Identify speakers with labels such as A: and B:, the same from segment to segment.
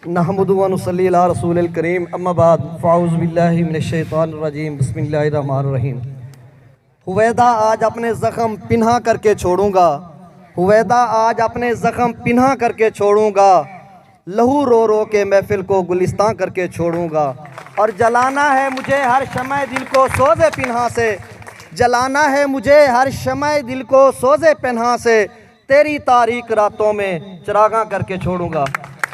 A: नहमदु व नुसल्ली अला रसूलिल करीम अम्मा बाद फ़ाऊज़ु बिल्लाहि मिनश शैतानिर रजीम बिस्मिल्लाहिर रहमानिर रहीम। हुवैदा आज अपने ज़ख़म पिन्हा करके छोड़ूंगा, हुवैदा आज अपने ज़ख़म पिन्हा करके छोड़ूंगा, लहू रो रो के महफिल को गुलिस्तां करके छोड़ूंगा। और जलाना है मुझे हर शमए दिल को सोज़े पिन्हा से, जलाना है मुझे हर शमए दिल को सोज़े पिन्हा से, तेरी तारीक रातों में चिरागा करके छोड़ूंगा।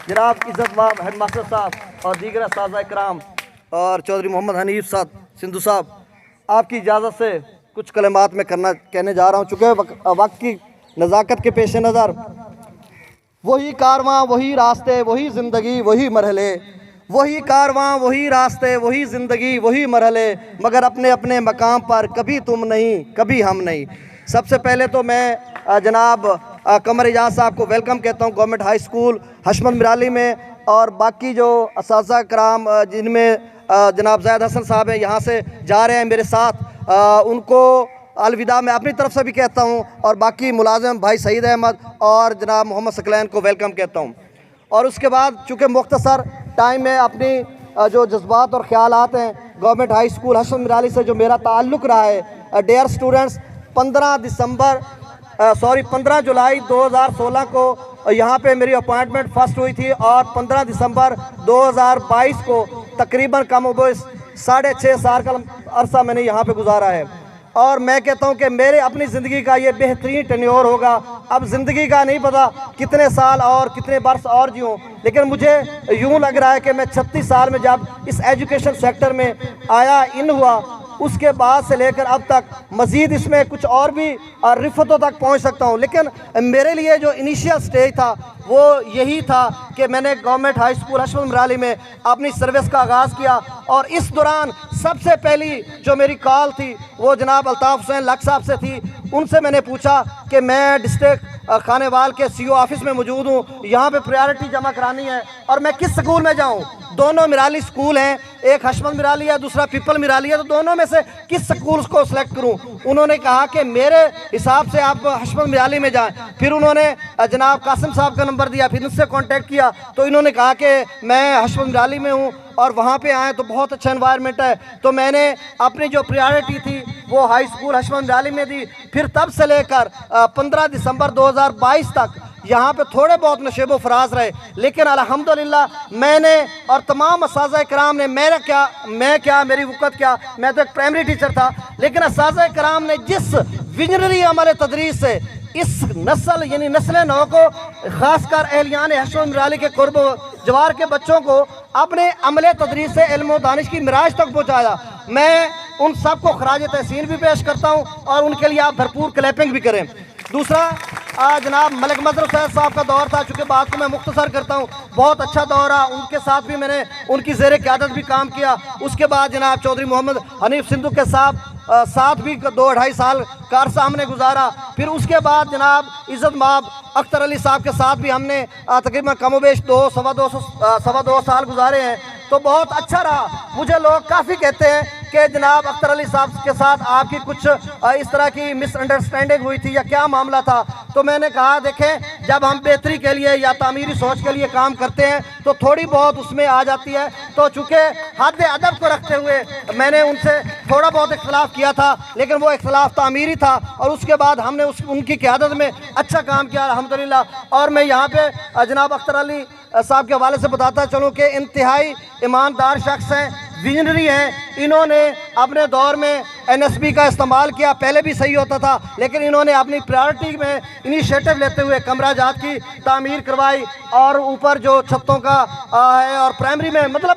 A: जनाब इज़्ज़तमाब हेड मास्टर साहब और दीगर उस्ताज़ इकराम और चौधरी मोहम्मद हनीफ साहब सिंधु साहब, आपकी इजाज़त से कुछ कलमात में कहने जा रहा हूँ। चूँकि वक्त की नज़ाकत के पेश नज़र वही कारवां वही रास्ते वही ज़िंदगी वही मरहले, वही कारवां वही रास्ते वही ज़िंदगी वही मरहले, मगर अपने अपने मकाम पर कभी तुम नहीं कभी हम नहीं। सबसे पहले तो मैं जनाब कमर एजाज साहब को वेलकम कहता हूँ government high school Hashmat Mirali में, और बाकी जो असातिज़ा कराम जिनमें जनाब ज़ैद हसन साहब हैं यहाँ से जा रहे हैं मेरे साथ, उनको अलविदा मैं अपनी तरफ से भी कहता हूँ, और बाकी मुलाजिम भाई सईद अहमद और जनाब मोहम्मद सकलैन को वेलकम कहता हूँ। और उसके बाद चूँकि मुख्तसर टाइम में अपनी जो जज्बात और ख़यालात हैं government high school Hashmat Mirali से जो मेरा ताल्लुक़ रहा है, डियर स्टूडेंट्स, 15 जुलाई 2016 को यहाँ पे मेरी अपॉइंटमेंट फर्स्ट हुई थी, और 15 दिसंबर 2022 को तकरीबन कम बेश 6.5 साल का अरसा मैंने यहाँ पे गुजारा है। और मैं कहता हूँ कि मेरे अपनी ज़िंदगी का ये बेहतरीन टेन्योर होगा। अब ज़िंदगी का नहीं पता कितने साल और कितने बरस और जीऊँ, लेकिन मुझे यूँ लग रहा है कि मैं 36 साल में जब इस एजुकेशन सेक्टर में आया इन हुआ, उसके बाद से लेकर अब तक मज़ीद इसमें कुछ और भी रिफ़तों तक पहुंच सकता हूं। लेकिन मेरे लिए जो इनिशियल स्टेज था वो यही था कि मैंने government high school Hashmat Mirali में अपनी सर्विस का आगाज़ किया, और इस दौरान सबसे पहली जो मेरी कॉल थी वो जनाब अल्ताफ़ हुसैन लक साहब से थी। उनसे मैंने पूछा कि मैं डिस्ट्रिक्ट खानेवाल के CO ऑफिस में मौजूद हूँ, यहाँ पे प्रायोरिटी जमा करानी है और मैं किस स्कूल में जाऊँ। दोनों मिराली स्कूल हैं, एक हशमत मिराली है दूसरा पीपल मिराली है, तो दोनों में से किस स्कूल को सिलेक्ट करूं। उन्होंने कहा कि मेरे हिसाब से आप हशमत मिराली में जाएं। फिर उन्होंने जनाब कासिम साहब का नंबर दिया, फिर उनसे कांटेक्ट किया तो इन्होंने कहा कि मैं हशमत मिराली में हूं और वहाँ पे आए तो बहुत अच्छा एनवायरनमेंट है। तो मैंने अपनी जो प्रायोरिटी थी वो हाई स्कूल हशमत मिराली में दी। फिर तब से लेकर 15 दिसंबर 2022 तक यहाँ पे थोड़े बहुत नशेबो फराज रहे, लेकिन अल्हम्दुलिल्लाह मैंने और तमाम असातिज़ा कराम ने मेरी वक़्त क्या, मैं तो एक प्राइमरी टीचर था, लेकिन असातिज़ा कराम ने जिस विजनरी अमल तदरीस से इस नस्ल यानी नस्ल नौ को ख़ासकर एहलियान हशमत मिराली के कुर्ब जवार के बच्चों को अपने अमल तदरीस से इल्म और दानिश की मिराज तक पहुँचाया, मैं उन सब को खराज तहसीन भी पेश करता हूँ और उनके लिए आप भरपूर क्लैपिंग भी करें। दूसरा जनाब मलिक मजहर हुसैन साहब का दौर था, चूँकि बात को मैं मुख्तसर करता हूँ, बहुत अच्छा दौर रहा, उनके साथ भी मैंने उनकी ज़ेर क़यादत भी काम किया। उसके बाद जनाब चौधरी मोहम्मद हनीफ सिंधु के साथ भी 2-2.5 साल का अरसा हमने गुजारा। फिर उसके बाद जनाब इज़्ज़तमाब अख्तर अली साहब के साथ भी हमने तकरीबन कमोबेश 2-2.25 साल गुजारे हैं, तो बहुत अच्छा रहा। मुझे लोग काफ़ी कहते हैं कि जनाब अख्तर अली साहब के साथ आपकी कुछ इस तरह की मिसअंडरस्टैंडिंग हुई थी या क्या मामला था। तो मैंने कहा देखें, जब हम बेहतरी के लिए या तामीरी सोच के लिए काम करते हैं तो थोड़ी बहुत उसमें आ जाती है। तो चूँकि हद अदब को रखते हुए मैंने उनसे थोड़ा बहुत इख्तलाफ किया था, लेकिन वो इख्तलाफ तामीरी था, और उसके बाद हमने उनकी क़यादत में अच्छा काम किया अल्हम्दुलिल्लाह। और मैं यहाँ पे जनाब अख्तर अली साहब के हवाले से बताता चलूँ कि इंतहाई ईमानदार शख्स हैं, विजनरी हैं। इन्होंने अपने दौर में NSB का इस्तेमाल किया, पहले भी सही होता था, लेकिन इन्होंने अपनी प्रायोरिटी में इनिशिएटिव लेते हुए कमरा जात की तामीर करवाई, और ऊपर जो छतों का है और प्राइमरी में मतलब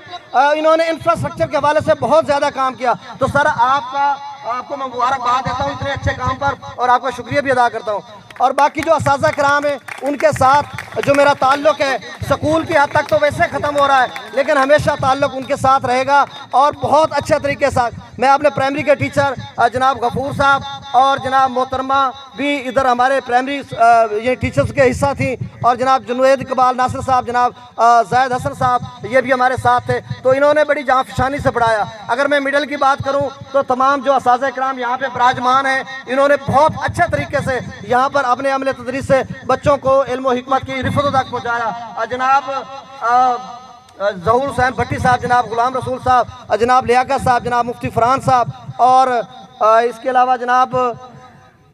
A: इन्होंने इंफ्रास्ट्रक्चर के हवाले से बहुत ज़्यादा काम किया। तो सर आपको मैं मुबारकबाद देता हूँ इतने अच्छे काम पर, और आपका शुक्रिया भी अदा करता हूँ। और बाकी जो असातिज़ा कराम हैं उनके साथ जो मेरा ताल्लुक़ है स्कूल की हद तक तो वैसे ख़त्म हो रहा है, लेकिन हमेशा ताल्लुक़ उनके साथ रहेगा, और बहुत अच्छे तरीके से मैं अपने प्राइमरी के टीचर जनाब गफूर साहब और जनाब मोहतरमा भी इधर हमारे प्राइमरी ये टीचर्स के हिस्सा थी, और जनाब जुनैद इकबाल नासिर साहब, जनाब ज़ैद हसन साहब, ये भी हमारे साथ थे। तो इन्होंने बड़ी जाँफशानी से पढ़ाया। अगर मैं मिडिल की बात करूँ तो तमाम जो असातिज़ा कराम यहाँ पे विराजमान हैं, इन्होंने बहुत अच्छे तरीके से यहाँ पर अपने अमल तदरीस से बच्चों को इल्म व हिकमत की रिफ़तों तक पहुँचाया। जनाब ज़हूर हुसैन भट्टी साहब, जनाब गुलाम रसूल साहब, जनाब लियाकत साहब, जनाब मुफ्ती फरहान साहब, और इसके अलावा जनाब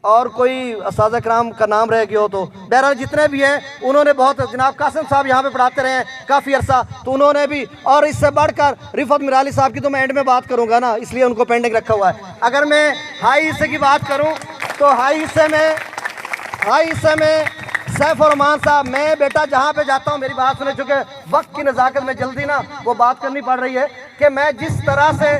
A: और कोई उस्ताद कराम का नाम रह गया हो तो बहरहाल जितने भी हैं उन्होंने बहुत, जनाब कासिम साहब यहाँ पे पढ़ाते रहे हैं काफ़ी अरसा, तो उन्होंने भी, और इससे बढ़कर रिफत मिराली साहब की तो मैं एंड में बात करूँगा ना, इसलिए उनको पेंडिंग रखा हुआ है। अगर मैं हाई हिस्से की बात करूँ तो हाई हिस्से में सैफ और रहमान साहब, मैं बेटा जहाँ पे जाता हूँ, मेरी बात सुने, चुके वक्त की नज़ाकत में जल्दी ना वो बात करनी पड़ रही है कि मैं जिस तरह से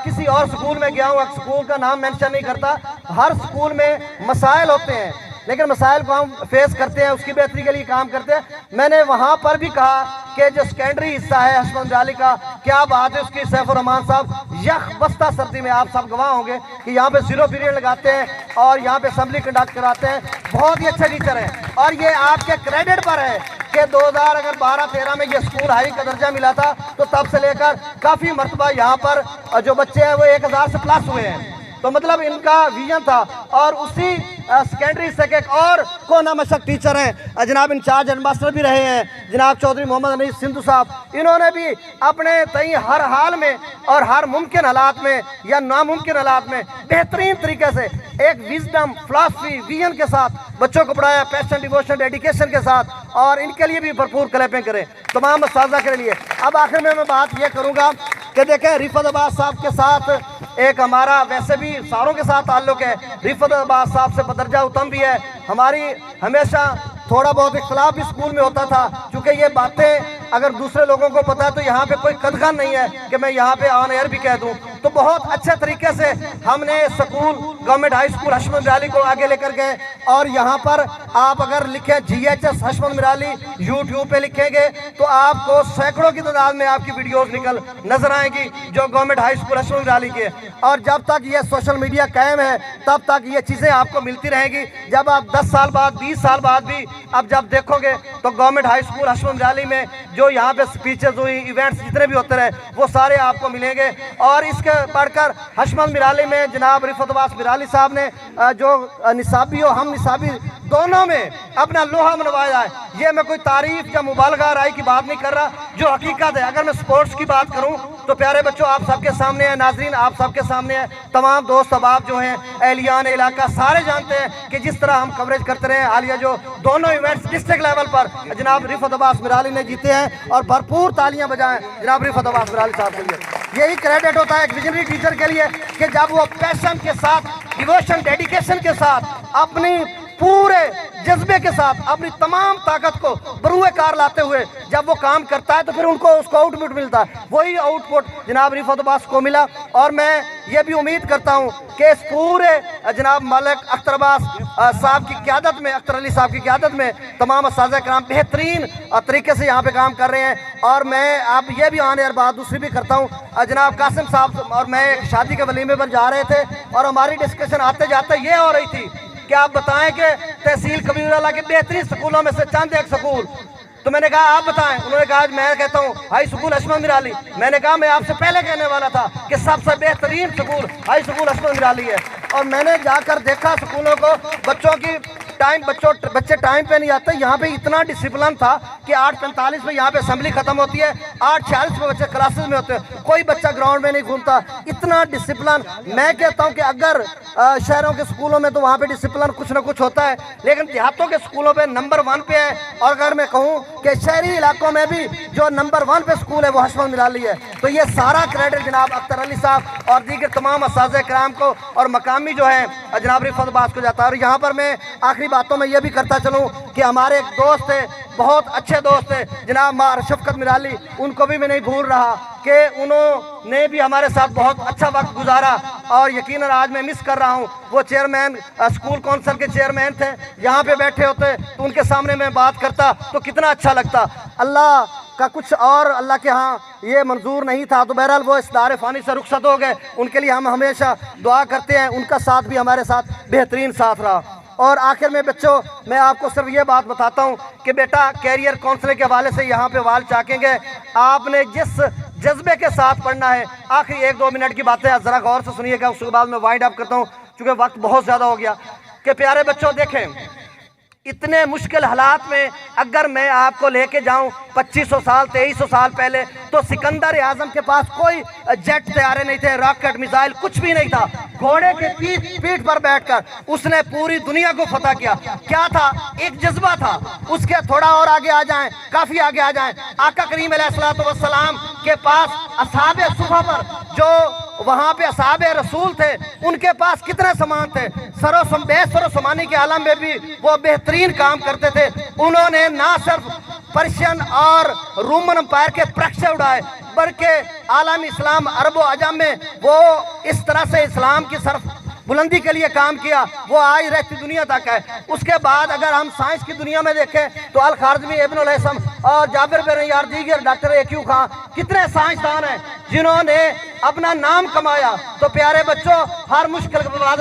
A: किसी और स्कूल में गया हूँ, स्कूल का नाम मेंशन नहीं करता, हर स्कूल में मसाइल होते हैं, लेकिन मसाइल को हम फेस करते हैं, उसकी बेहतरी के लिए काम करते हैं। मैंने वहाँ पर भी कहा कि जो सेकेंडरी हिस्सा है हशमत मिराली का, क्या बात है उसकी। सैफ और रहमान साहब, यख बस्ता सर्दी में, आप सब गवाह होंगे कि यहाँ पे 0 पीरियड लगाते हैं और यहाँ पे असेंबली कंडक्ट कराते हैं, बहुत ही अच्छे टीचर हैं, और ये आपके क्रेडिट पर है कि 2012-13 में ये स्कूल हाई का दर्जा मिला था, तो तब से लेकर काफ़ी मरतबा यहाँ पर जो बच्चे हैं वो 1000 से प्लस हुए हैं, तो मतलब इनका विजन था। और उसी सेकेंडरी से एक और को नामशक टीचर हैं, जनाब इंचार्ज एडमास्टर भी रहे हैं, जनाब चौधरी मोहम्मद अनीस सिंधु साहब, इन्होंने भी अपने तई हर हाल में और हर मुमकिन हालात में या नामुमकिन हालात में बेहतरीन तरीके से एक विजडम, फिलॉसफी, विजन के साथ बच्चों को पढ़ाया, पैशन, डिवोशन, डेडिकेशन के साथ, और इनके लिए भी भरपूर क्लैपिंग करें तमाम उस्ताज़ा के लिए। अब आखिर में मैं बात ये करूँगा कि देखें, रिफत अब्बास साहब के साथ एक हमारा वैसे भी सारों के साथ ताल्लुक़ है, रिफत अब्बास साहब से बदरजा उत्तम भी है, हमारी हमेशा थोड़ा बहुत इख्तलाफ भी स्कूल में होता था, क्योंकि ये बातें अगर दूसरे लोगों को पता है तो यहाँ पे कोई कदगन नहीं है कि मैं यहाँ पे ऑन एयर भी कह दूँ। तो बहुत अच्छे तरीके से हमने school government high school Hashmat Mirali को आगे लेकर गए, और यहाँ पर आप अगर लिखें GHS हशमत मिराली यूट्यूब पे लिखेंगे तो आपको सैकड़ों की तादाद में आपकी वीडियोस निकल नजर आएंगी जो government high school Hashmat Mirali के। और जब तक ये सोशल मीडिया कायम है तब तक ये चीज़ें आपको मिलती रहेंगी। जब आप 10 साल बाद, 20 साल बाद भी अब जब देखोगे तो government high school Hashmat Mirali में जो यहाँ पे स्पीचेस हुई, इवेंट्स जितने भी होते रहे, वो सारे आपको मिलेंगे। और इसके बढ़कर हशमत मिराली में जनाब रिफत अब्बास मिराली साहब ने जो निसाबी और हम निसाबी दोनों में अपना लोहा मनवाया है, ये मैं कोई तारीफ या मुबालगा राय की बात नहीं कर रहा, जो हकीकत है। अगर मैं स्पोर्ट्स की बात करूं तो प्यारे बच्चों आप सबके सामने है, नाजरीन आप सबके सामने है, तमाम दोस्त अहबाब जो हैं, एहलियान इलाका सारे जानते हैं कि जिस तरह हम कवरेज करते रहे हालिया जो दोनों इवेंट्स डिस्ट्रिक्ट लेवल पर जनाब रिफत अब्बास मिराली ने जीते हैं, और भरपूर तालियां बजाएं जनाब रिफत अब्बास मिराली साहब के लिए। यही क्रेडिट होता है एक विजनरी टीचर के लिए कि जब वो पैशन के साथ, डिवोशन, डेडिकेशन के साथ, अपनी पूरे जज्बे के साथ, अपनी तमाम ताकत को बरूए कार लाते हुए जब वो काम करता है तो फिर उनको उसको आउटपुट मिलता है। वही आउटपुट जनाब रिफत अब्बास को मिला, और मैं ये भी उम्मीद करता हूँ कि इस पूरे जनाब मलिक अख्तर अब्बास साहब की क़यादत में, अख्तर अली साहब की क़यादत में तमाम उस्ताज़ कराम बेहतरीन तरीके से यहाँ पे काम कर रहे हैं। और मैं आप ये भी आने यार बात दूसरी भी करता हूँ, जनाब कासिम साहब और मैं एक शादी के वलीमे पर जा रहे थे और हमारी डिस्कशन आते जाते ये हो रही थी कि आप बताएं कि तहसील कबीरवाला के बेहतरीन स्कूलों में से चंद एक स्कूल, तो मैंने कहा आप बताएं। उन्होंने कहा मैं कहता हूं हाई स्कूल हशमत मिराली। मैंने कहा मैं आपसे पहले कहने वाला था कि सबसे बेहतरीन school high school Hashmat Mirali है। और मैंने जाकर देखा स्कूलों को, बच्चों की बच्चे टाइम पे नहीं आते। यहाँ पे इतना डिसिप्लिन था कि 8:45 में यहाँ पे असेंबली खत्म होती है, 8:46 में बच्चे क्लासेस में होते हैं, कोई बच्चा ग्राउंड में नहीं घूमता, इतना डिसिप्लिन। मैं कहता हूँ कि अगर शहरों के स्कूलों में तो वहाँ पे डिसिप्लिन कुछ ना कुछ होता है, लेकिन देहातों के स्कूलों पे नंबर 1 पे है। और अगर मैं कहूँ कि शहरी इलाकों में भी जो नंबर 1 पे स्कूल है वो हशमत मिराली है। तो ये सारा क्रेडिट जनाब अख्तर अली साहब और दीगर तमाम उस्ताज़ कराम को और मकामी जो है जनाब रिफत अब्बास को जाता है। और यहाँ पर मैं आखिरी बातों में ये भी करता चलूँ कि हमारे एक दोस्त थे, बहुत अच्छे दोस्त थे जनाब मार शफकत मिराली, उनको भी मैं नहीं भूल रहा कि उन्होंने भी हमारे साथ बहुत अच्छा वक्त गुजारा। और यकीनन आज मैं मिस कर रहा हूँ, वो चेयरमैन स्कूल कौंसिल के चेयरमैन थे, यहाँ पे बैठे होते तो उनके सामने मैं बात करता तो कितना अच्छा लगता। अल्लाह का कुछ और अल्लाह के यहाँ ये मंजूर नहीं था, तो बहरहाल वो इस दार फ़ानी से रुखसत हो गए। उनके लिए हम हमेशा दुआ करते हैं, उनका साथ भी हमारे साथ बेहतरीन साथ रहा। और आखिर में बच्चों मैं आपको सिर्फ ये बात बताता हूँ कि बेटा कैरियर काउंसलिंग के हवाले से यहाँ पे वाल चाकेंगे, आपने जिस जज्बे के साथ पढ़ना है। आखिरी 1-2 मिनट की बातें ज़रा गौर से सुनिएगा, उसके बाद मैं वाइंड अप करता हूँ चूँकि वक्त बहुत ज़्यादा हो गया। कि प्यारे बच्चों देखें, इतने मुश्किल हालात में अगर मैं आपको लेके जाऊं 2500 साल 2300 साल पहले, तो सिकंदर आजम के पास कोई जेट तैयारे नहीं थे, रॉकेट मिसाइल कुछ भी नहीं था। घोड़े के पीठ पर बैठकर उसने पूरी दुनिया को फतह किया। क्या था? एक जज्बा था। उसके थोड़ा और आगे आ जाएं, काफी आगे आ जाएं, आका करीम अलैहिस्सलाम के पास असहाबे सुफ़ा पर, जो वहां पे असहाबे रसूल थे, उनके पास कितने सामान थे। सरो समानी के आलम में भी वो बेहतरीन काम करते थे। उन्होंने ना सिर्फ पर्शियन और रोमन एम्पायर के प्रक्षे उड़ाए, बल्कि आलम इस्लाम अरब व अजम में वो इस तरह से इस्लाम की सरफ बुलंदी के लिए काम किया, वो आज रहती दुनिया तक है। उसके बाद अगर हम साइंस की दुनिया में देखें तो अल खारज़मी, इब्नुल हैसम और जाबिर बिन यार, दीगर डॉक्टर AQ खां, कितने साइंसदान हैं जिन्होंने अपना नाम कमाया। तो प्यारे बच्चों, हर मुश्किल के बाद